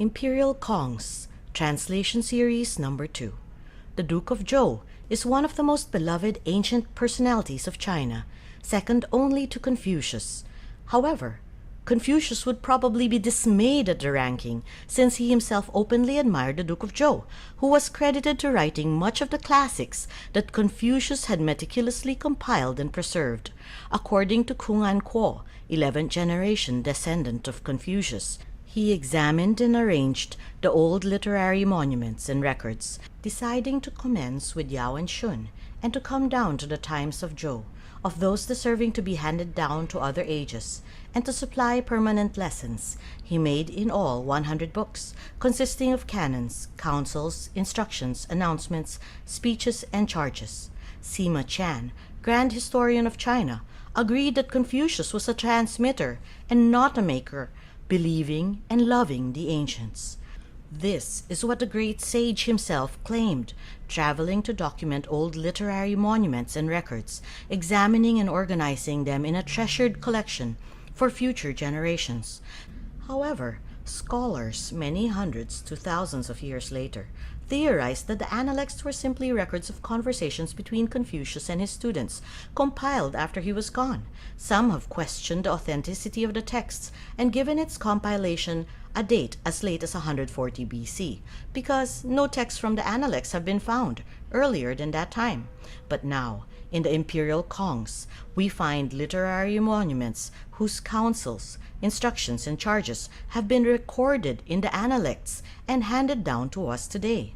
Imperial Congs, Translation Series Number 2. The Duke of Zhou is one of the most beloved ancient personalities of China, second only to Confucius. However, Confucius would probably be dismayed at the ranking, since he himself openly admired the Duke of Zhou, who was credited to writing much of the classics that Confucius had meticulously compiled and preserved. According to Kung An Kuo, 11th generation descendant of Confucius, he examined and arranged the old literary monuments and records, deciding to commence with Yao and Shun, and to come down to the times of Zhou, of those deserving to be handed down to other ages, and to supply permanent lessons. He made in all 100 books, consisting of canons, counsels, instructions, announcements, speeches, and charges. Sima Qian, Grand Historian of China, agreed that Confucius was a transmitter and not a maker, believing and loving the ancients. This is what the great sage himself claimed, traveling to document old literary monuments and records, examining and organizing them in a treasured collection for future generations. However, scholars many hundreds to thousands of years later theorized that the Analects were simply records of conversations between Confucius and his students, compiled after he was gone. Some have questioned the authenticity of the texts and given its compilation a date as late as 140 BC, because no texts from the Analects have been found earlier than that time. But now, in the Imperial Congs, we find literary monuments whose counsels, instructions, and charges have been recorded in the Analects and handed down to us today.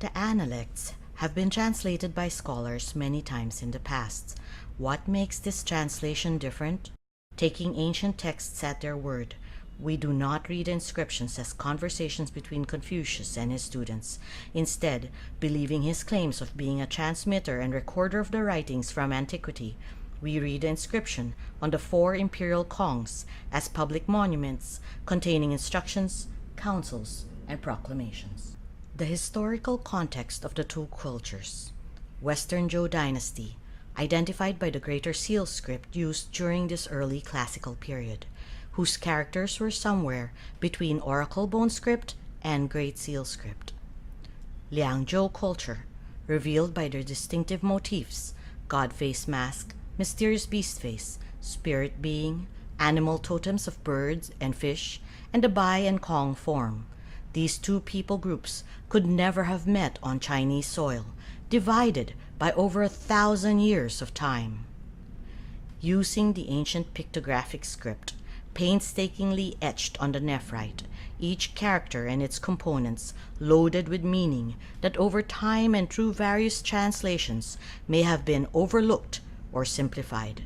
The Analects have been translated by scholars many times in the past. What makes this translation different? Taking ancient texts at their word, we do not read inscriptions as conversations between Confucius and his students. Instead, believing his claims of being a transmitter and recorder of the writings from antiquity, we read the inscription on the 4 Imperial Congs as public monuments containing instructions, counsels, and proclamations. The historical context of the two cultures. Western Zhou Dynasty, identified by the Greater Seal script used during this early classical period, whose characters were somewhere between Oracle Bone script and Great Seal script. Liangzhou culture, revealed by their distinctive motifs: god face mask, mysterious beast face, spirit being, animal totems of birds and fish, and the Bai and Cong form. These two people groups could never have met on Chinese soil, divided by over 1,000 years of time. Using the ancient pictographic script, painstakingly etched on the nephrite, each character and its components loaded with meaning that over time and through various translations may have been overlooked or simplified.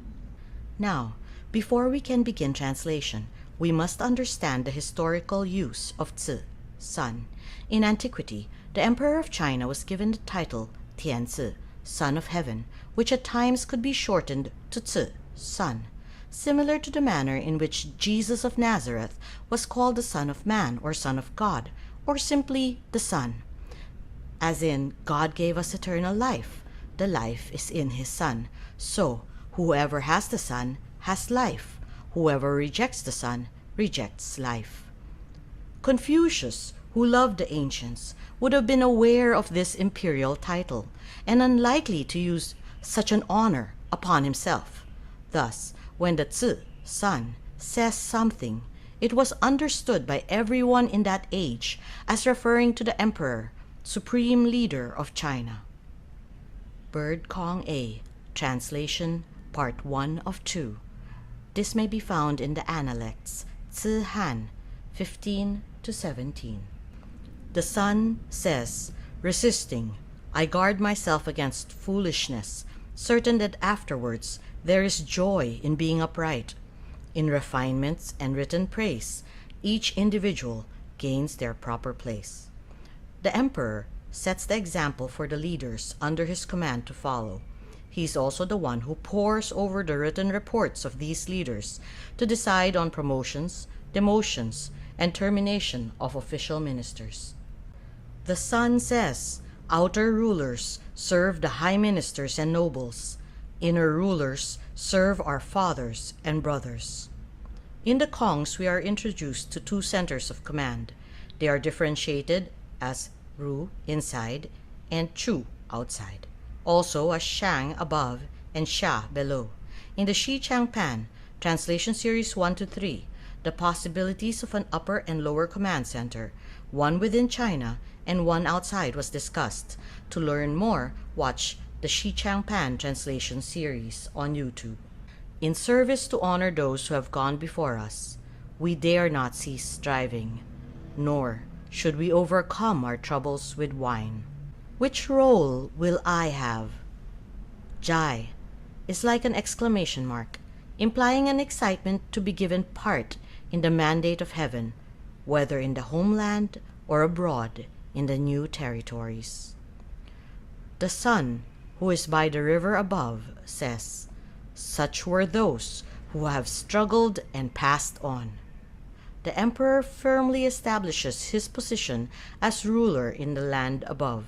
Now, before we can begin translation, we must understand the historical use of Zi, sun. In antiquity, the Emperor of China was given the title Tianzi, Son of Heaven, which at times could be shortened to Zi, Son, similar to the manner in which Jesus of Nazareth was called the Son of Man or Son of God, or simply the Son. As in, God gave us eternal life. The life is in his Son. So, whoever has the Son has life. Whoever rejects the Son rejects life. Confucius, who loved the ancients, would have been aware of this imperial title, and unlikely to use such an honor upon himself. Thus, when the Zi, son, says something, it was understood by everyone in that age as referring to the emperor, supreme leader of China. Bird Kong A, Translation, Part 1 of 2. This may be found in the Analects, Zi Han, 15 to 17. The son says, resisting, I guard myself against foolishness, certain that afterwards there is joy in being upright. In refinements and written praise, each individual gains their proper place. The emperor sets the example for the leaders under his command to follow. He is also the one who pores over the written reports of these leaders to decide on promotions, demotions, and termination of official ministers. The son says, outer rulers serve the high ministers and nobles. Inner rulers serve our fathers and brothers. In the Kongs, we are introduced to 2 centers of command, They are differentiated as Ru inside and Chu outside, also as Shang above and Xia below. In the Shi Chang Pan, Translation Series 1 to 3, the possibilities of an upper and lower command center, one within China and one outside, was discussed. To learn more, watch the Shi Chang Pan Translation Series on YouTube. In service to honor those who have gone before us, we dare not cease striving, nor should we overcome our troubles with wine. Which role will I have? Jai is like an exclamation mark, implying an excitement to be given part in the mandate of heaven, whether in the homeland or abroad in the new territories. The Son, who is by the river above, says, "Such were those who have struggled and passed on." The emperor firmly establishes his position as ruler in the land above.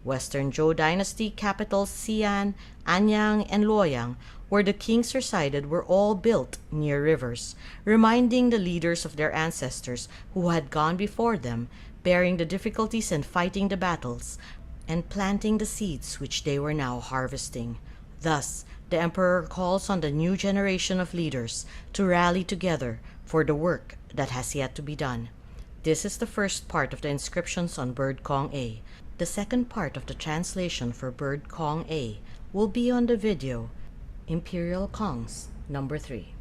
Western Zhou Dynasty capitals Xi'an, Anyang, and Luoyang, where the kings resided, were all built near rivers, reminding the leaders of their ancestors who had gone before them, bearing the difficulties and fighting the battles, and planting the seeds which they were now harvesting. Thus, the emperor calls on the new generation of leaders to rally together for the work that has yet to be done. This is the first part of the inscriptions on bird Cong A. The second part of the translation for bird Cong A will be on the video Imperial Congs number 3.